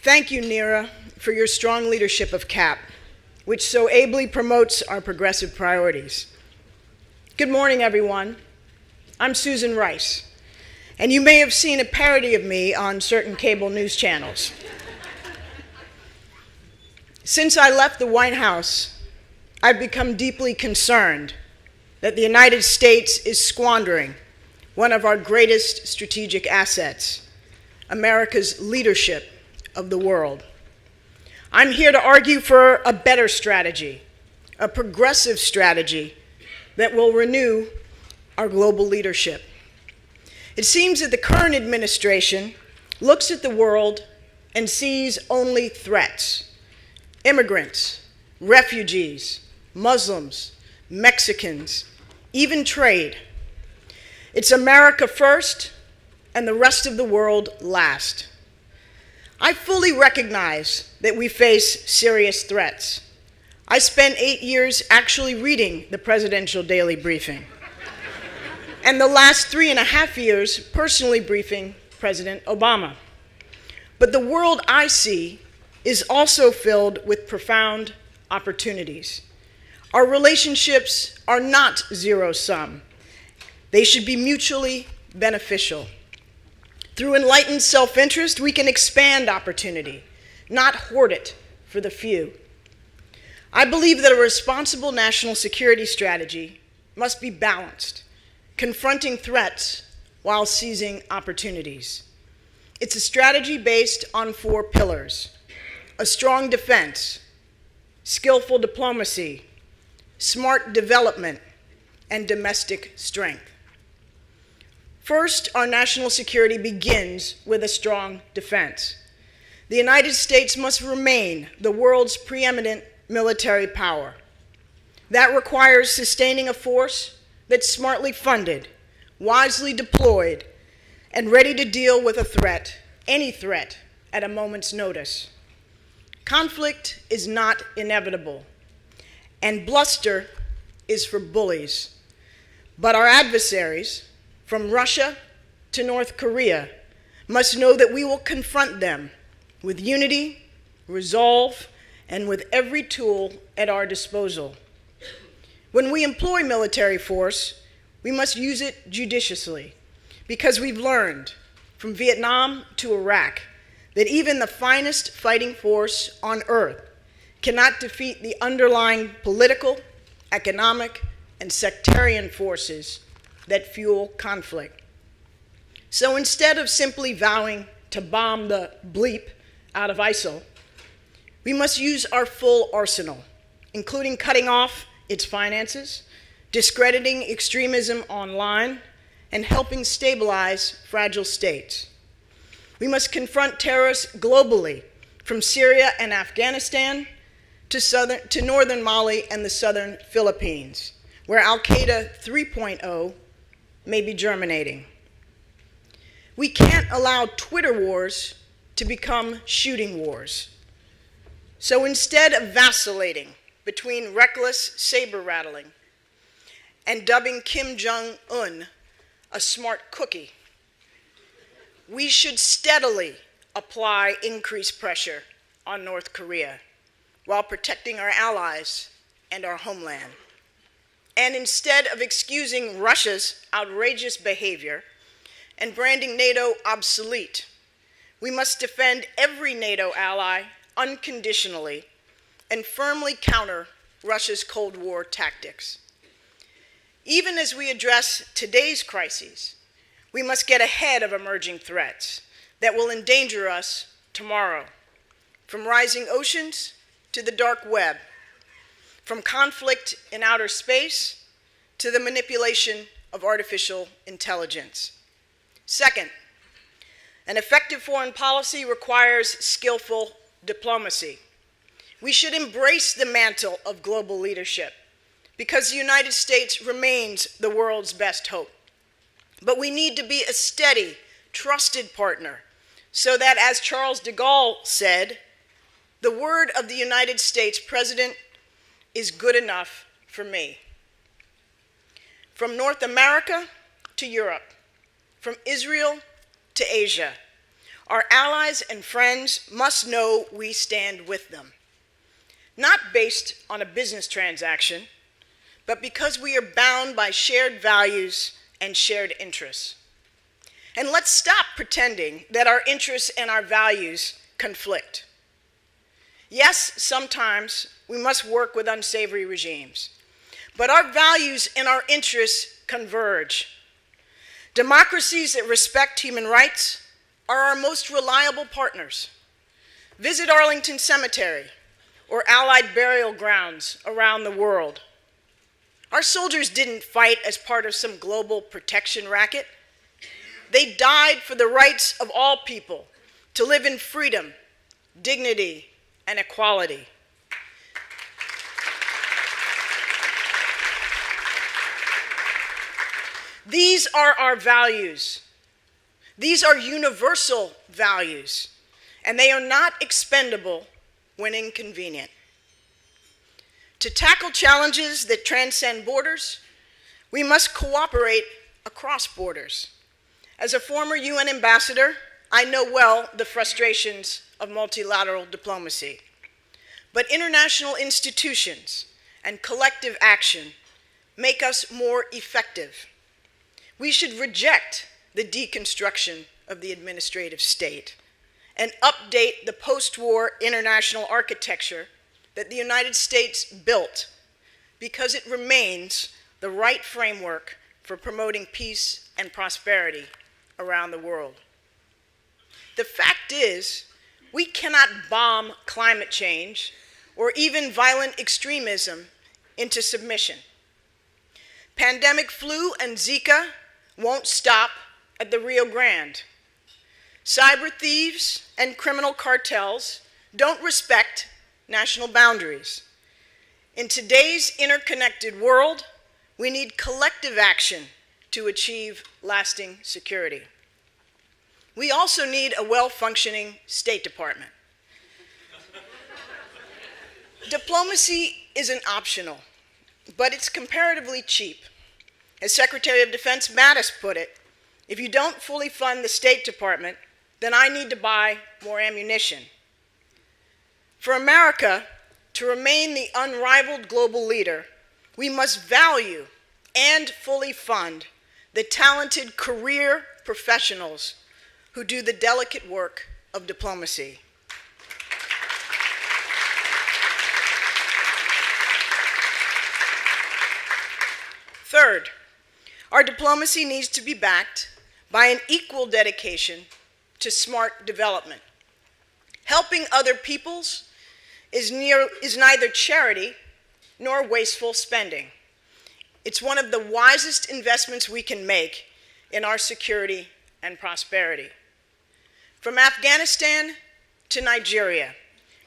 Thank you, Neera, for your strong leadership of CAP, which so ably promotes our progressive priorities. Good morning, everyone. I'm Susan Rice, and you may have seen a parody of me on certain cable news channels. Since I left the White House, I've become deeply concerned that the United States is squandering one of our greatest strategic assets, America's leadership of the world. I'm here to argue for a better strategy, a progressive strategy that will renew our global leadership. It seems that the current administration looks at the world and sees only threats: immigrants, refugees, Muslims, Mexicans, even trade. It's America first and the rest of the world last. I fully recognize that we face serious threats. I spent 8 years actually reading the Presidential Daily Briefing, and the last 3.5 years personally briefing President Obama. But the world I see is also filled with profound opportunities. Our relationships are not zero-sum. They should be mutually beneficial. Through enlightened self-interest, we can expand opportunity, not hoard it for the few. I believe that a responsible national security strategy must be balanced, confronting threats while seizing opportunities. It's a strategy based on 4 pillars: a strong defense, skillful diplomacy, smart development, and domestic strength. First, our national security begins with a strong defense. The United States must remain the world's preeminent military power. That requires sustaining a force that's smartly funded, wisely deployed, and ready to deal with a threat, any threat, at a moment's notice. Conflict is not inevitable, and bluster is for bullies. But our adversaries, from Russia to North Korea, must know that we will confront them with unity, resolve, and with every tool at our disposal. When we employ military force, we must use it judiciously, because we've learned from Vietnam to Iraq that even the finest fighting force on earth cannot defeat the underlying political, economic, and sectarian forces that fuel conflict. So instead of simply vowing to bomb the bleep out of ISIL, we must use our full arsenal, including cutting off its finances, discrediting extremism online, and helping stabilize fragile states. We must confront terrorists globally, from Syria and Afghanistan to northern Mali and the southern Philippines, where Al-Qaeda 3.0 may be germinating. We can't allow Twitter wars to become shooting wars. So instead of vacillating between reckless saber-rattling and dubbing Kim Jong-un a smart cookie, we should steadily apply increased pressure on North Korea while protecting our allies and our homeland. And instead of excusing Russia's outrageous behavior and branding NATO obsolete, we must defend every NATO ally unconditionally and firmly counter Russia's Cold War tactics. Even as we address today's crises, we must get ahead of emerging threats that will endanger us tomorrow, from rising oceans to the dark web, from conflict in outer space to the manipulation of artificial intelligence. Second, an effective foreign policy requires skillful diplomacy. We should embrace the mantle of global leadership because the United States remains the world's best hope. But we need to be a steady, trusted partner so that, as Charles de Gaulle said, the word of the United States President is good enough for me. From North America to Europe, from Israel to Asia, Our allies and friends must know we stand with them, not based on a business transaction, but because we are bound by shared values and shared interests. And let's stop pretending that our interests and our values conflict. Yes, sometimes we must work with unsavory regimes, but our values and our interests converge. Democracies that respect human rights are our most reliable partners. Visit Arlington Cemetery or Allied burial grounds around the world. Our soldiers didn't fight as part of some global protection racket. They died for the rights of all people to live in freedom, dignity, and equality. These are our values. These are universal values, and they are not expendable when inconvenient. To tackle challenges that transcend borders, we must cooperate across borders. As a former UN ambassador, I know well the frustrations of multilateral diplomacy. But international institutions and collective action make us more effective. We should reject the deconstruction of the administrative state and update the post-war international architecture that the United States built, because it remains the right framework for promoting peace and prosperity around the world. The fact is, we cannot bomb climate change or even violent extremism into submission. Pandemic flu and Zika won't stop at the Rio Grande. Cyber thieves and criminal cartels don't respect national boundaries. In today's interconnected world, we need collective action to achieve lasting security. We also need a well-functioning State Department. Diplomacy isn't optional, but it's comparatively cheap. As Secretary of Defense Mattis put it, if you don't fully fund the State Department, then I need to buy more ammunition. For America to remain the unrivaled global leader, we must value and fully fund the talented career professionals who do the delicate work of diplomacy. Third, our diplomacy needs to be backed by an equal dedication to smart development. Helping other peoples is neither charity nor wasteful spending. It's one of the wisest investments we can make in our security and prosperity. From Afghanistan to Nigeria,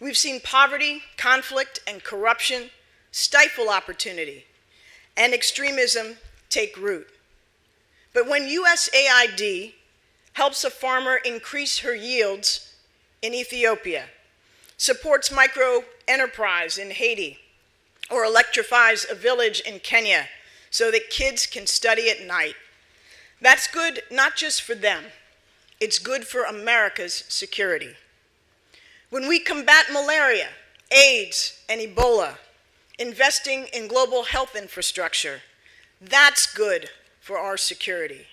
we've seen poverty, conflict, and corruption stifle opportunity and extremism take root. But when USAID helps a farmer increase her yields in Ethiopia, supports micro-enterprise in Haiti, or electrifies a village in Kenya so that kids can study at night, that's good not just for them, it's good for America's security. When we combat malaria, AIDS, and Ebola, investing in global health infrastructure, that's good for our security.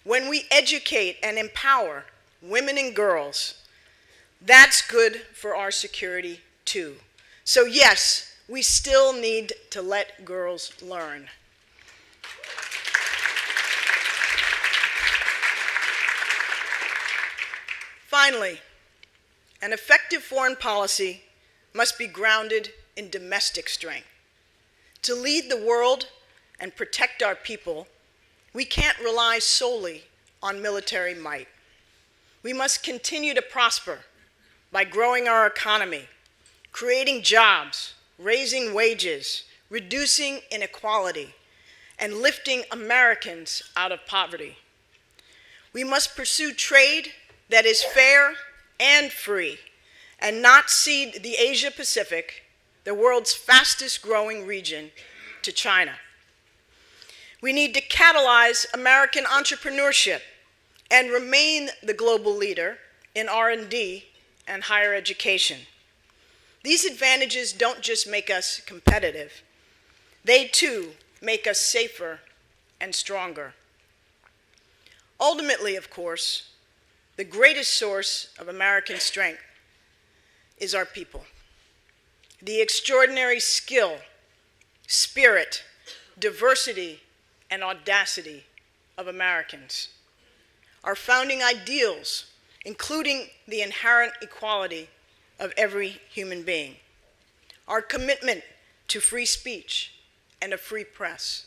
When we educate and empower women and girls, that's good for our security too. So yes, we still need to let girls learn. Finally, an effective foreign policy must be grounded in domestic strength. To lead the world and protect our people, we can't rely solely on military might. We must continue to prosper by growing our economy, creating jobs, raising wages, reducing inequality, and lifting Americans out of poverty. We must pursue trade that is fair and free, and not cede the Asia-Pacific, the world's fastest growing region, to China. We need to catalyze American entrepreneurship and remain the global leader in R&D and higher education. These advantages don't just make us competitive. They, too, make us safer and stronger. Ultimately, of course, the greatest source of American strength is our people. The extraordinary skill, spirit, diversity, and audacity of Americans. Our founding ideals, including the inherent equality of every human being. Our commitment to free speech and a free press.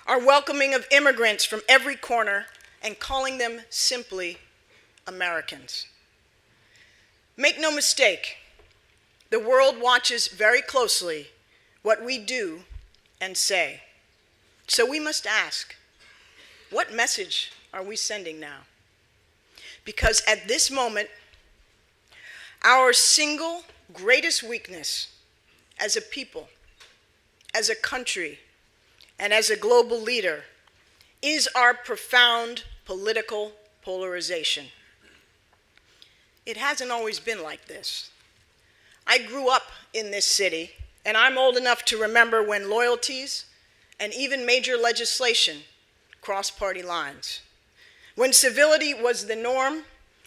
Our welcoming of immigrants from every corner and calling them simply Americans. Make no mistake, the world watches very closely what we do and say. So we must ask, what message are we sending now? Because at this moment, our single greatest weakness as a people, as a country, and as a global leader is our profound political polarization. It hasn't always been like this. I grew up in this city, and I'm old enough to remember when loyalties and even major legislation crossed party lines, when civility was the norm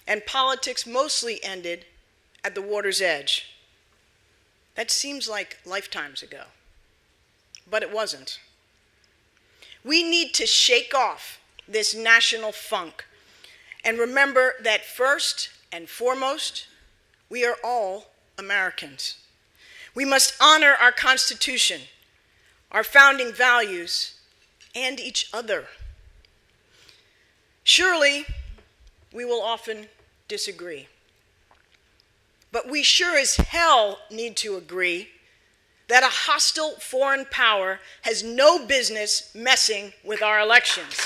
and politics mostly ended at the water's edge. That seems like lifetimes ago, but it wasn't. We need to shake off this national funk and remember that first and foremost, we are all Americans. We must honor our Constitution, our founding values, and each other. Surely, we will often disagree. But we sure as hell need to agree that a hostile foreign power has no business messing with our elections.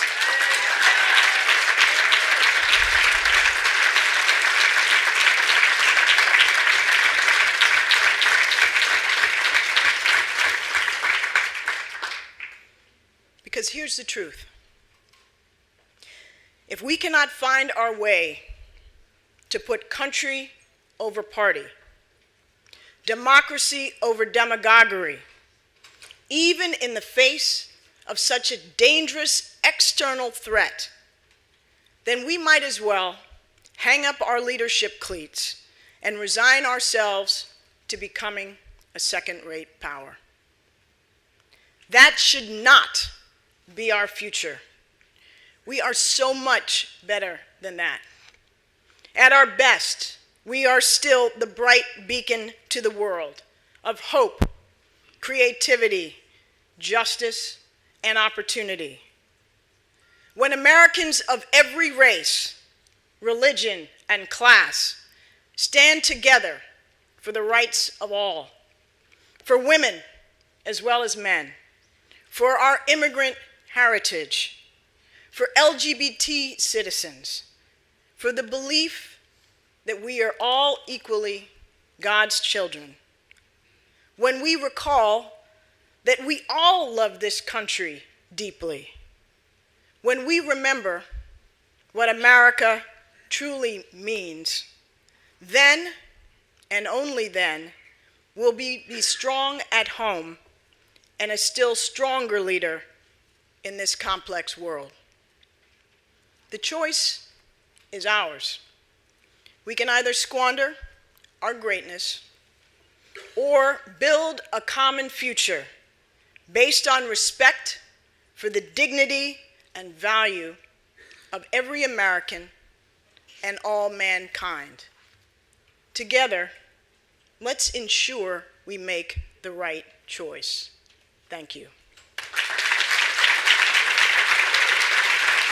Because here's the truth. If we cannot find our way to put country over party, democracy over demagoguery, even in the face of such a dangerous external threat, then we might as well hang up our leadership cleats and resign ourselves to becoming a second-rate power. That should not be our future. We are so much better than that. At our best, we are still the bright beacon to the world of hope, creativity, justice, and opportunity. When Americans of every race, religion, and class stand together for the rights of all, for women as well as men, for our immigrant heritage, for LGBT citizens, for the belief that we are all equally God's children. When we recall that we all love this country deeply, when we remember what America truly means, then and only then will we be strong at home and a still stronger leader in this complex world. The choice is ours. We can either squander our greatness or build a common future based on respect for the dignity and value of every American and all mankind. Together, let's ensure we make the right choice. Thank you.